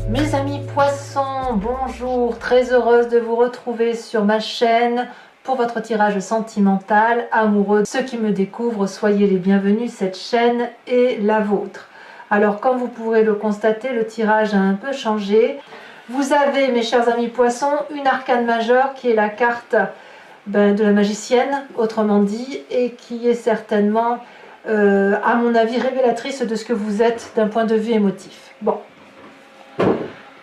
Mes amis poissons, bonjour, très heureuse de vous retrouver sur ma chaîne pour votre tirage sentimental, amoureux. Ceux qui me découvrent, soyez les bienvenus, cette chaîne est la vôtre. Alors comme vous pourrez le constater, le tirage a un peu changé. Vous avez, mes chers amis poissons, une arcane majeure qui est la carte de la magicienne, autrement dit, et qui est certainement, à mon avis, révélatrice de ce que vous êtes d'un point de vue émotif. Bon.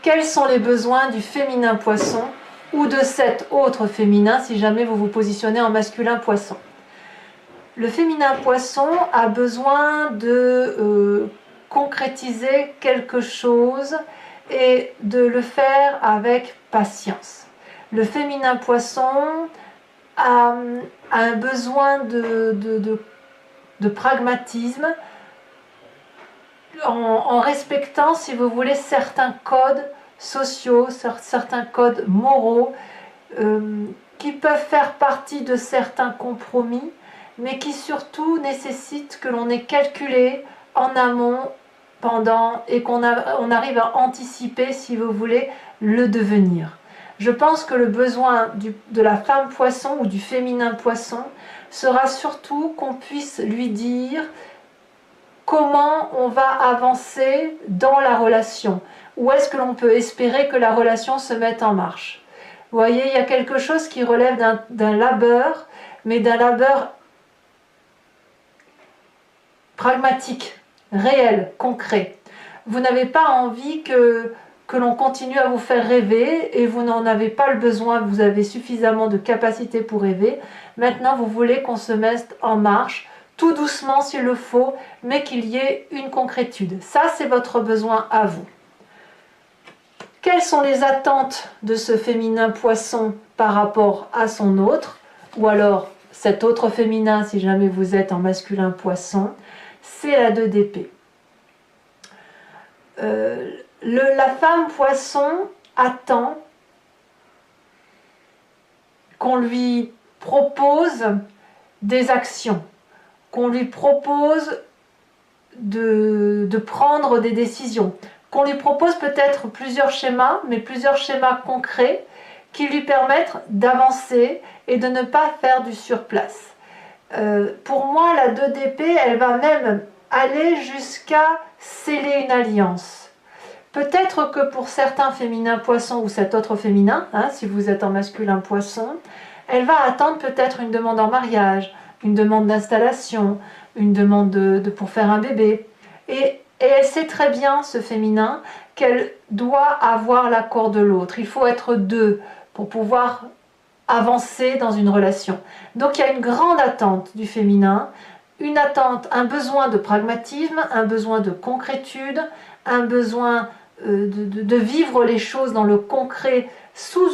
Quels sont les besoins du féminin poisson ou de cet autre féminin si jamais vous vous positionnez en masculin poisson? Le féminin poisson a besoin de concrétiser quelque chose et de le faire avec patience. Le féminin poisson a un besoin de pragmatisme en respectant, si vous voulez, certains codes sociaux, certains codes moraux qui peuvent faire partie de certains compromis, mais qui surtout nécessitent que l'on ait calculé en amont, pendant, et qu'on arrive à anticiper, si vous voulez, le devenir. Je pense que le besoin de la femme poisson ou du féminin poisson sera surtout qu'on puisse lui dire comment on va avancer dans la relation. Où est-ce que l'on peut espérer que la relation se mette en marche? Vous voyez, il y a quelque chose qui relève d'un labeur, mais d'un labeur pragmatique, réel, concret. Vous n'avez pas envie que l'on continue à vous faire rêver et vous n'en avez pas le besoin, vous avez suffisamment de capacité pour rêver. Maintenant, vous voulez qu'on se mette en marche, tout doucement s'il le faut, mais qu'il y ait une concrétude. Ça, c'est votre besoin à vous. Quelles sont les attentes de ce féminin poisson par rapport à son autre, ou alors cet autre féminin si jamais vous êtes en masculin poisson? C'est la 2 d'épée. La femme poisson attend qu'on lui propose des actions, qu'on lui propose de prendre des décisions, qu'on lui propose peut-être plusieurs schémas, mais plusieurs schémas concrets qui lui permettent d'avancer et de ne pas faire du surplace. Pour moi, la 2 d'épée, elle va même aller jusqu'à sceller une alliance. Peut-être que pour certains féminins poissons ou cet autre féminin, si vous êtes en masculin poisson, elle va attendre peut-être une demande en mariage, une demande d'installation, une demande pour faire un bébé. Et elle sait très bien, ce féminin, qu'elle doit avoir l'accord de l'autre. Il faut être deux pour pouvoir avancer dans une relation. Donc il y a une grande attente du féminin, une attente, un besoin de pragmatisme, un besoin de concrétude, un besoin de vivre les choses dans le concret sous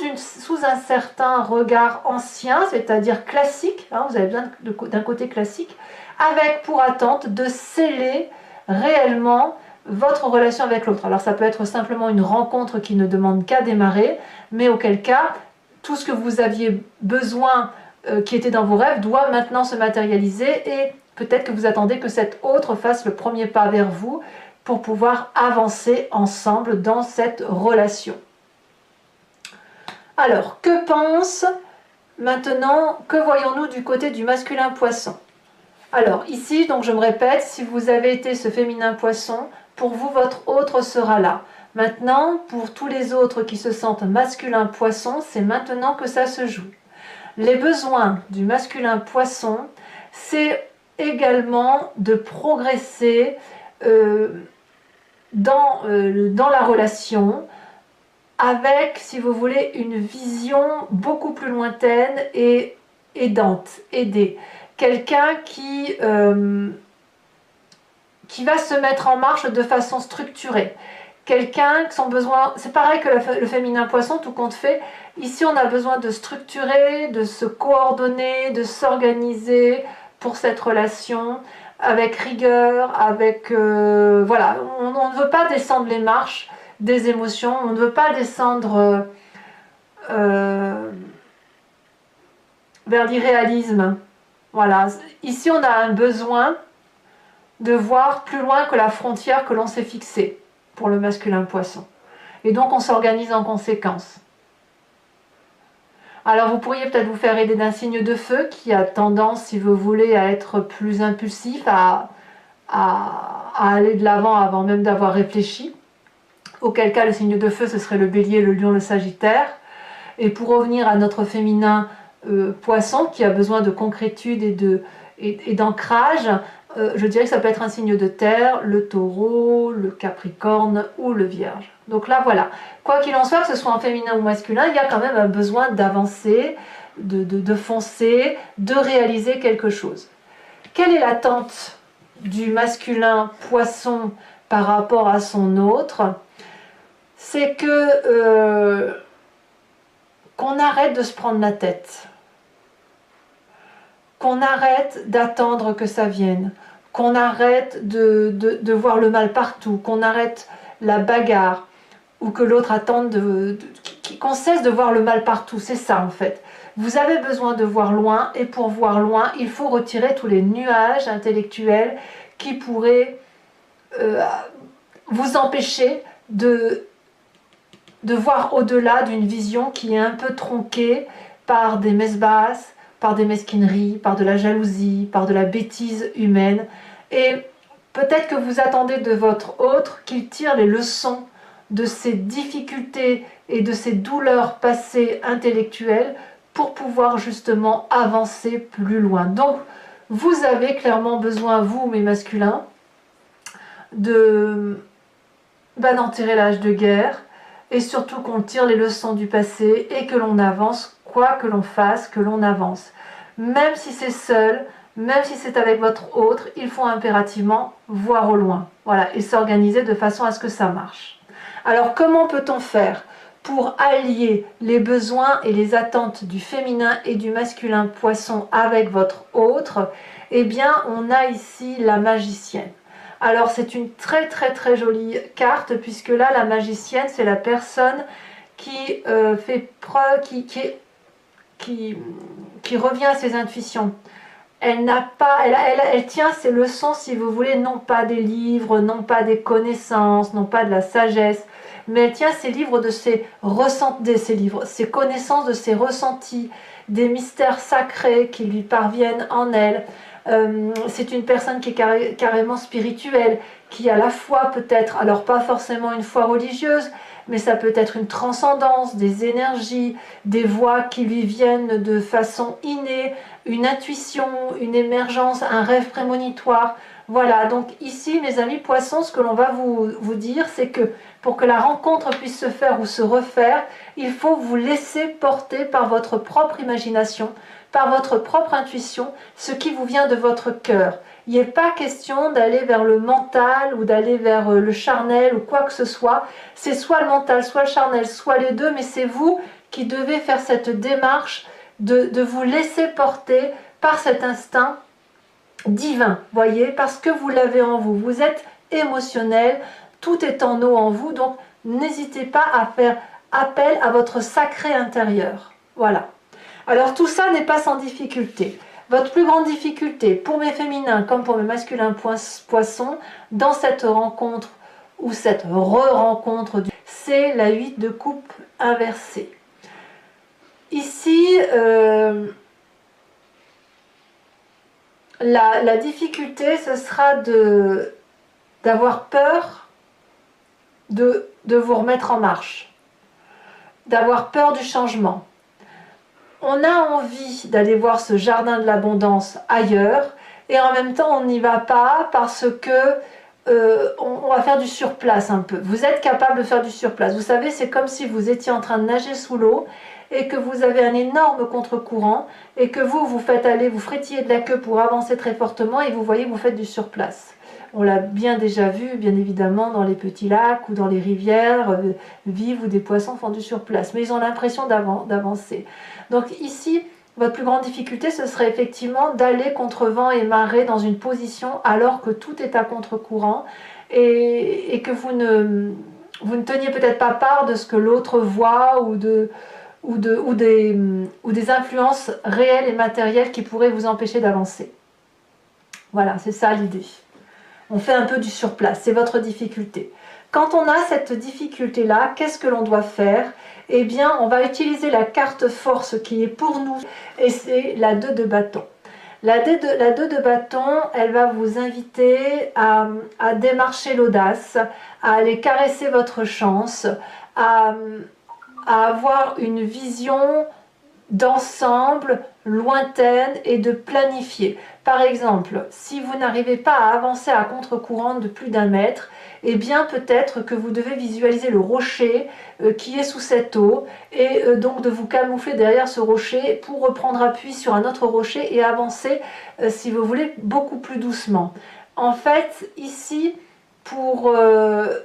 un certain regard ancien, c'est-à-dire classique, vous avez besoin d'un côté classique, avec pour attente de sceller réellement votre relation avec l'autre. Alors ça peut être simplement une rencontre qui ne demande qu'à démarrer, mais auquel cas, tout ce que vous aviez besoin, qui était dans vos rêves, doit maintenant se matérialiser et peut-être que vous attendez que cet autre fasse le premier pas vers vous pour pouvoir avancer ensemble dans cette relation. Alors, que pense maintenant, que voyons-nous du côté du masculin poisson? Alors ici, donc je me répète, si vous avez été ce féminin poisson, pour vous, votre autre sera là. Maintenant, pour tous les autres qui se sentent masculin poisson, c'est maintenant que ça se joue. Les besoins du masculin poisson, c'est également de progresser dans la relation avec, si vous voulez, une vision beaucoup plus lointaine et aidante, aidée. Quelqu'un qui va se mettre en marche de façon structurée. Quelqu'un qui son besoin, c'est pareil que le féminin poisson, tout compte fait. Ici, on a besoin de structurer, de se coordonner, de s'organiser pour cette relation avec rigueur, avec voilà. On ne veut pas descendre les marches des émotions, on ne veut pas descendre vers l'irréalisme. Voilà. Ici, on a un besoin de voir plus loin que la frontière que l'on s'est fixée pour le masculin poisson. Et donc on s'organise en conséquence. Alors vous pourriez peut-être vous faire aider d'un signe de feu qui a tendance, si vous voulez, à être plus impulsif, à aller de l'avant avant même d'avoir réfléchi. Auquel cas le signe de feu ce serait le bélier, le lion, le sagittaire. Et pour revenir à notre féminin poisson qui a besoin de concrétude et d'ancrage, je dirais que ça peut être un signe de terre, le taureau, le capricorne ou le vierge. Donc là voilà, quoi qu'il en soit, que ce soit en féminin ou masculin, il y a quand même un besoin d'avancer, de foncer, de réaliser quelque chose. Quelle est l'attente du masculin poisson par rapport à son autre? C'est que qu'on arrête de se prendre la tête, qu'on arrête d'attendre que ça vienne, qu'on arrête de voir le mal partout, qu'on arrête la bagarre ou que l'autre attende, qu'on cesse de voir le mal partout. C'est ça en fait. Vous avez besoin de voir loin et pour voir loin, il faut retirer tous les nuages intellectuels qui pourraient vous empêcher de voir au-delà d'une vision qui est un peu tronquée par des messes basses, par des mesquineries, par de la jalousie, par de la bêtise humaine. Et peut-être que vous attendez de votre autre qu'il tire les leçons de ses difficultés et de ses douleurs passées intellectuelles pour pouvoir justement avancer plus loin. Donc, vous avez clairement besoin, vous, mes masculins, d'enterrer l'âge de guerre, et surtout qu'on tire les leçons du passé et que l'on avance, quoi que l'on fasse, que l'on avance. Même si c'est seul, même si c'est avec votre autre, il faut impérativement voir au loin. Voilà, et s'organiser de façon à ce que ça marche. Alors comment peut-on faire pour allier les besoins et les attentes du féminin et du masculin poisson avec votre autre? Eh bien, on a ici la magicienne. Alors c'est une très très très jolie carte puisque là la magicienne c'est la personne qui fait preuve, qui revient à ses intuitions. Elle n'a pas, elle tient ses leçons si vous voulez, non pas des livres, non pas des connaissances, non pas de la sagesse, mais elle tient ses livres de ses ressentis, ses connaissances de ses ressentis, des mystères sacrés qui lui parviennent en elle. C'est une personne qui est carrément spirituelle, qui a la foi peut-être, alors pas forcément une foi religieuse, mais ça peut être une transcendance, des énergies, des voix qui lui viennent de façon innée, une intuition, une émergence, un rêve prémonitoire. Voilà, donc ici mes amis poissons, ce que l'on va vous dire, c'est que pour que la rencontre puisse se faire ou se refaire, il faut vous laisser porter par votre propre imagination, par votre propre intuition, ce qui vous vient de votre cœur. Il n'est pas question d'aller vers le mental ou d'aller vers le charnel ou quoi que ce soit. C'est soit le mental, soit le charnel, soit les deux, mais c'est vous qui devez faire cette démarche de vous laisser porter par cet instinct divin, voyez, parce que vous l'avez en vous. Vous êtes émotionnel, tout est en eau en vous, donc n'hésitez pas à faire appel à votre sacré intérieur. Voilà. Alors tout ça n'est pas sans difficulté. Votre plus grande difficulté, pour mes féminins comme pour mes masculins poissons, dans cette rencontre ou cette re-rencontre, c'est la 8 de coupe inversée. Ici, la difficulté, ce sera d'avoir peur de vous remettre en marche, d'avoir peur du changement. On a envie d'aller voir ce jardin de l'abondance ailleurs et en même temps on n'y va pas parce que on va faire du surplace un peu. Vous êtes capable de faire du surplace. Vous savez, c'est comme si vous étiez en train de nager sous l'eau et que vous avez un énorme contre-courant et que vous faites aller, vous frétillez de la queue pour avancer très fortement et vous voyez que vous faites du surplace. On l'a bien déjà vu, bien évidemment, dans les petits lacs ou dans les rivières vives où des poissons font du surplace. Mais ils ont l'impression d'avancer. Donc ici, votre plus grande difficulté, ce serait effectivement d'aller contre vent et marée dans une position alors que tout est à contre-courant et que vous ne teniez peut-être pas part de ce que l'autre voit ou des influences réelles et matérielles qui pourraient vous empêcher d'avancer. Voilà, c'est ça l'idée. On fait un peu du surplace, c'est votre difficulté. Quand on a cette difficulté-là, qu'est-ce que l'on doit faire? Eh bien, on va utiliser la carte force qui est pour nous, et c'est la 2 de bâton. La 2 de bâton, elle va vous inviter à démarcher l'audace, à aller caresser votre chance, à avoir une vision d'ensemble, lointaine et de planifier. Par exemple, si vous n'arrivez pas à avancer à contre-courant de plus d'1 mètre, eh bien peut-être que vous devez visualiser le rocher qui est sous cette eau et donc de vous camoufler derrière ce rocher pour reprendre appui sur un autre rocher et avancer, si vous voulez, beaucoup plus doucement. En fait, ici, pour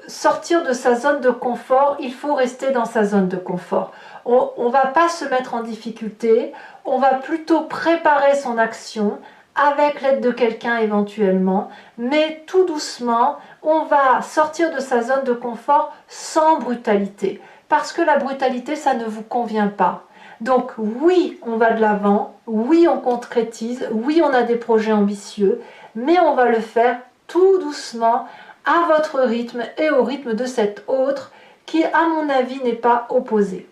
sortir de sa zone de confort, il faut rester dans sa zone de confort. On ne va pas se mettre en difficulté, on va plutôt préparer son action avec l'aide de quelqu'un éventuellement, mais tout doucement, on va sortir de sa zone de confort sans brutalité, parce que la brutalité, ça ne vous convient pas. Donc oui, on va de l'avant, oui, on concrétise, oui, on a des projets ambitieux, mais on va le faire tout doucement, à votre rythme et au rythme de cet autre qui, à mon avis, n'est pas opposé.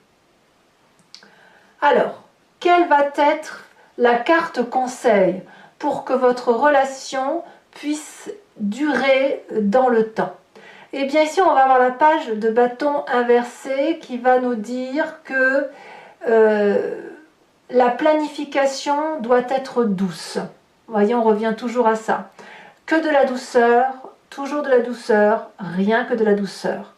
Alors, quelle va être la carte conseil pour que votre relation puisse durer dans le temps? Eh bien ici, on va avoir la page de bâton inversé qui va nous dire que la planification doit être douce. Vous voyez, on revient toujours à ça. Que de la douceur, toujours de la douceur, rien que de la douceur.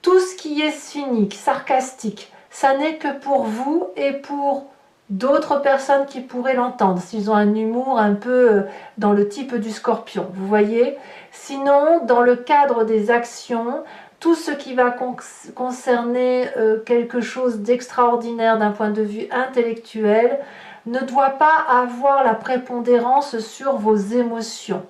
Tout ce qui est cynique, sarcastique, ça n'est que pour vous et pour d'autres personnes qui pourraient l'entendre, s'ils ont un humour un peu dans le type du scorpion, vous voyez. Sinon, dans le cadre des actions, tout ce qui va concerner quelque chose d'extraordinaire d'un point de vue intellectuel ne doit pas avoir la prépondérance sur vos émotions.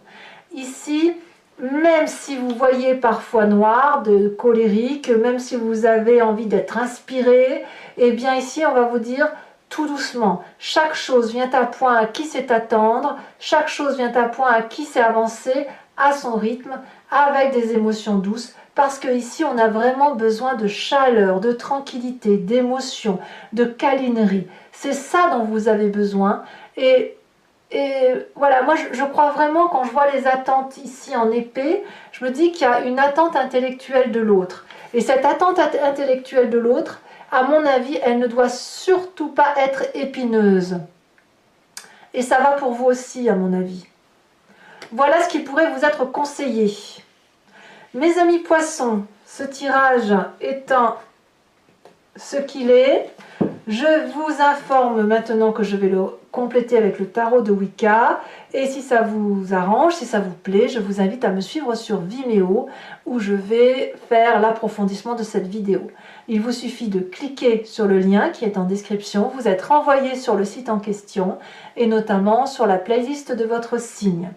Ici, même si vous voyez parfois noir, de colérique, même si vous avez envie d'être inspiré, eh bien ici on va vous dire tout doucement, chaque chose vient à point à qui sait attendre, chaque chose vient à point à qui sait avancer à son rythme, avec des émotions douces, parce que ici on a vraiment besoin de chaleur, de tranquillité, d'émotion, de câlinerie. C'est ça dont vous avez besoin. Et voilà, moi je crois vraiment, quand je vois les attentes ici en épée, je me dis qu'il y a une attente intellectuelle de l'autre. Et cette attente intellectuelle de l'autre, à mon avis, elle ne doit surtout pas être épineuse. Et ça va pour vous aussi, à mon avis. Voilà ce qui pourrait vous être conseillé. Mes amis poissons, ce tirage étant ce qu'il est, je vous informe maintenant que je vais le compléter avec le tarot de Wicca. Et si ça vous arrange, si ça vous plaît, je vous invite à me suivre sur Vimeo où je vais faire l'approfondissement de cette vidéo. Il vous suffit de cliquer sur le lien qui est en description. Vous êtes renvoyé sur le site en question et notamment sur la playlist de votre signe.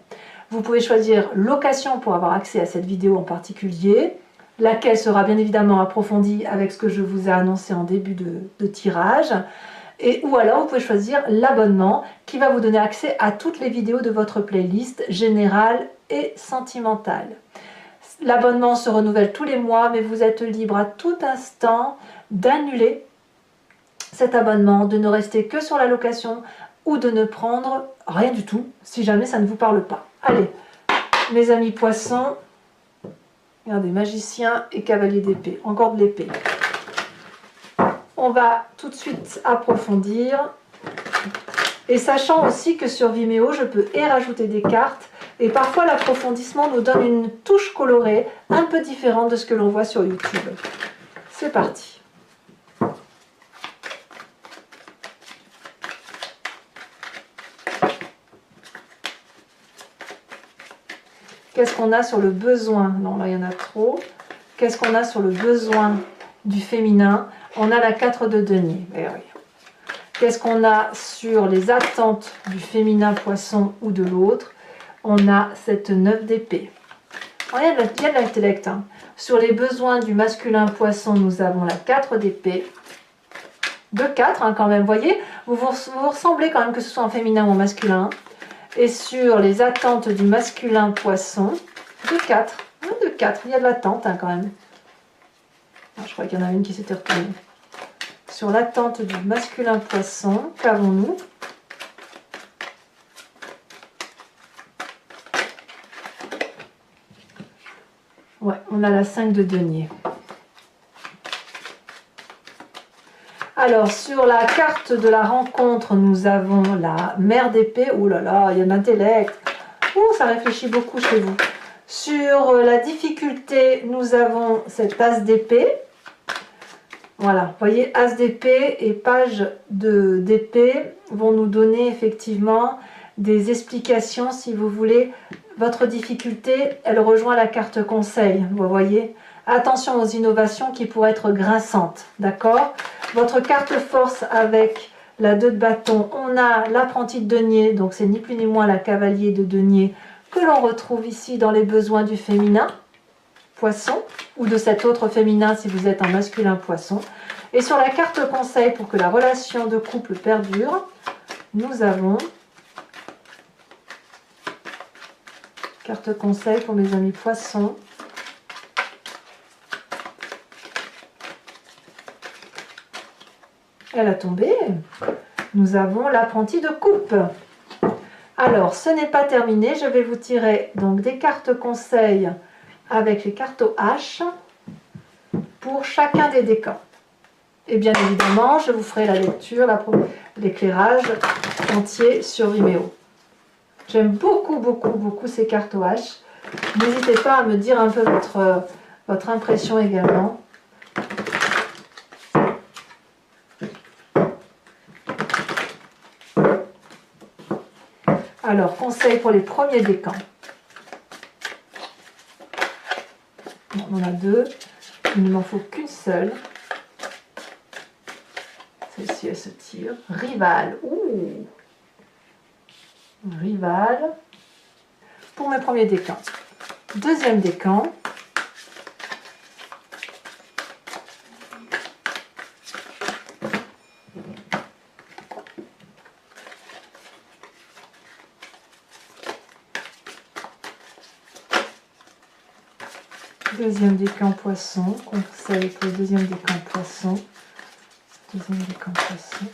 Vous pouvez choisir location pour avoir accès à cette vidéo en particulier, laquelle sera bien évidemment approfondie avec ce que je vous ai annoncé en début de tirage. Ou alors vous pouvez choisir l'abonnement qui va vous donner accès à toutes les vidéos de votre playlist générale et sentimentale. L'abonnement se renouvelle tous les mois, mais vous êtes libre à tout instant d'annuler cet abonnement, de ne rester que sur la location ou de ne prendre rien du tout si jamais ça ne vous parle pas. Allez, mes amis poissons, regardez, magicien et cavalier d'épée, encore de l'épée. On va tout de suite approfondir. Et sachant aussi que sur Vimeo, je peux rajouter des cartes. Et parfois, l'approfondissement nous donne une touche colorée un peu différente de ce que l'on voit sur YouTube. C'est parti. Qu'est-ce qu'on a sur le besoin? Non, là, il y en a trop. Qu'est-ce qu'on a sur le besoin du féminin? On a la 4 de denier. Eh oui. Qu'est-ce qu'on a sur les attentes du féminin poisson ou de l'autre? On a cette 9 d'épée. Il y a de l'intellect. Hein. Sur les besoins du masculin poisson, nous avons la 4 d'épée. De 4 hein, quand même. Vous voyez, vous ressemblez quand même que ce soit en féminin ou en masculin. Et sur les attentes du masculin poisson, de 4. De 4. Il y a de l'attente hein, quand même. je crois qu'il y en a une qui s'était retournée. Sur l'attente du masculin poisson, qu'avons-nous? Ouais, on a la 5 de denier. Alors, sur la carte de la rencontre, nous avons la mère d'épée. Ouh là là, il y a de l'intellect. Ouh, ça réfléchit beaucoup chez vous. Sur la difficulté, nous avons cette as d'épée. Voilà, vous voyez, as d'épée et page d'épée vont nous donner effectivement des explications, si vous voulez. Votre difficulté, elle rejoint la carte conseil, vous voyez. Attention aux innovations qui pourraient être grinçantes, d'accord? Votre carte force avec la 2 de bâton, on a l'apprenti de denier, donc c'est ni plus ni moins la cavalier de denier que l'on retrouve ici dans les besoins du féminin, poisson, ou de cet autre féminin si vous êtes en masculin poisson. Et sur la carte conseil, pour que la relation de couple perdure, nous avons carte conseil pour mes amis poissons. Elle a tombé. Nous avons l'apprenti de coupe. Alors, ce n'est pas terminé. Je vais vous tirer donc des cartes conseils avec les cartes au H pour chacun des décans. Et bien évidemment, je vous ferai la lecture, l'éclairage entier sur Vimeo. J'aime beaucoup, beaucoup, beaucoup ces cartes au H. N'hésitez pas à me dire un peu votre impression également. Alors, conseil pour les premiers décans. Bon, on en a 2. Il ne m'en faut qu'une seule. Celle-ci, elle se tire. Rival. Ouh. Rival. Pour mes premiers décans. Deuxième décan. Deuxième décan poisson. Conseil pour le deuxième décan poisson. Deuxième décan poisson.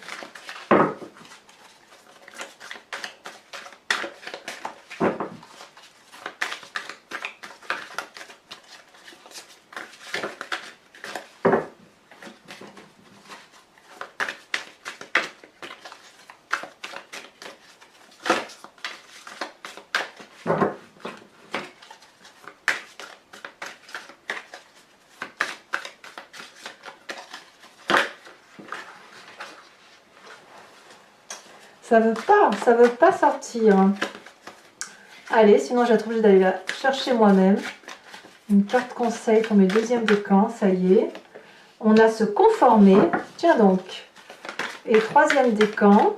Ça veut pas sortir. Allez, sinon je vais être obligée d'aller la chercher moi-même. Une carte conseil pour mes deuxièmes décans, ça y est. On a se conformer, tiens donc. Et troisième décan.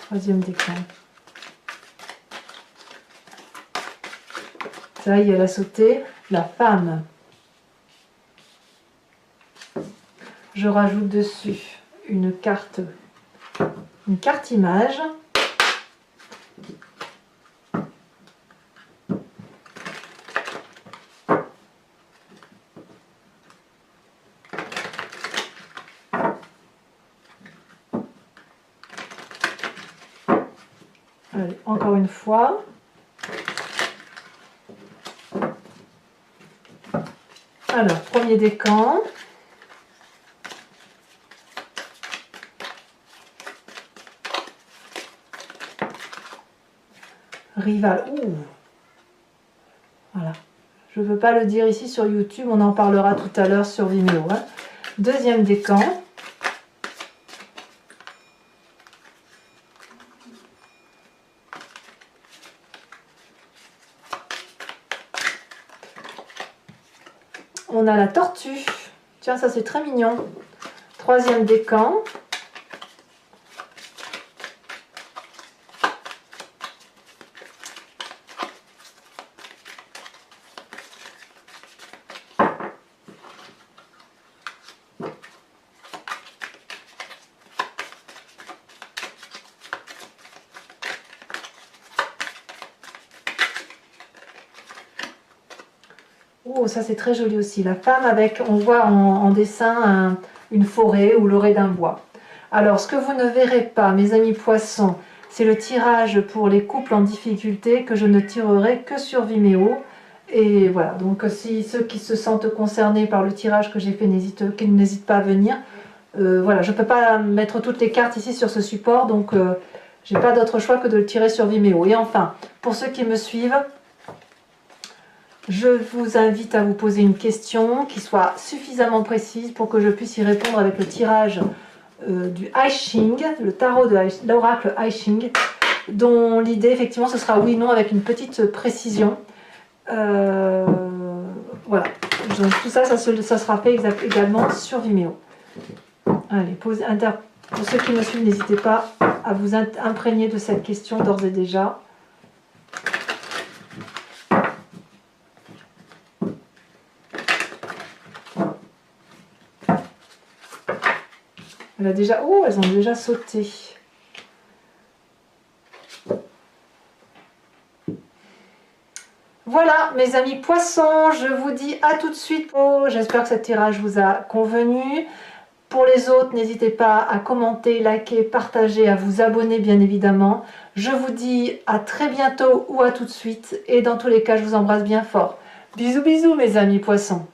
Troisième décan. Ça y est, elle a sauté. La femme. Je rajoute dessus une carte image. Allez, encore une fois. Alors, premier décan. Rival. Ouh. Voilà. Je ne veux pas le dire ici sur YouTube, on en parlera tout à l'heure sur Vimeo. Hein. Deuxième décan. On a la tortue. Tiens, ça c'est très mignon. Troisième décan. Oh, ça c'est très joli aussi. La femme avec, on voit en dessin une forêt ou l'orée d'un bois. Alors, ce que vous ne verrez pas, mes amis poissons, c'est le tirage pour les couples en difficulté que je ne tirerai que sur Vimeo. Et voilà, donc si ceux qui se sentent concernés par le tirage que j'ai fait qu'ils n'hésitent pas à venir. Voilà, je ne peux pas mettre toutes les cartes ici sur ce support, donc je n'ai pas d'autre choix que de le tirer sur Vimeo. Et enfin, pour ceux qui me suivent, je vous invite à vous poser une question qui soit suffisamment précise pour que je puisse y répondre avec le tirage du I Ching, le tarot de l'oracle I Ching, dont l'idée effectivement ce sera oui/non avec une petite précision. Voilà, donc tout ça, ça sera fait également sur Vimeo. Allez, pour ceux qui me suivent, n'hésitez pas à vous imprégner de cette question d'ores et déjà. Oh, elles ont déjà sauté. Voilà, mes amis poissons, je vous dis à tout de suite. J'espère que ce tirage vous a convenu. Pour les autres, n'hésitez pas à commenter, liker, partager, à vous abonner bien évidemment. Je vous dis à très bientôt ou à tout de suite. Et dans tous les cas, je vous embrasse bien fort. Bisous bisous mes amis poissons.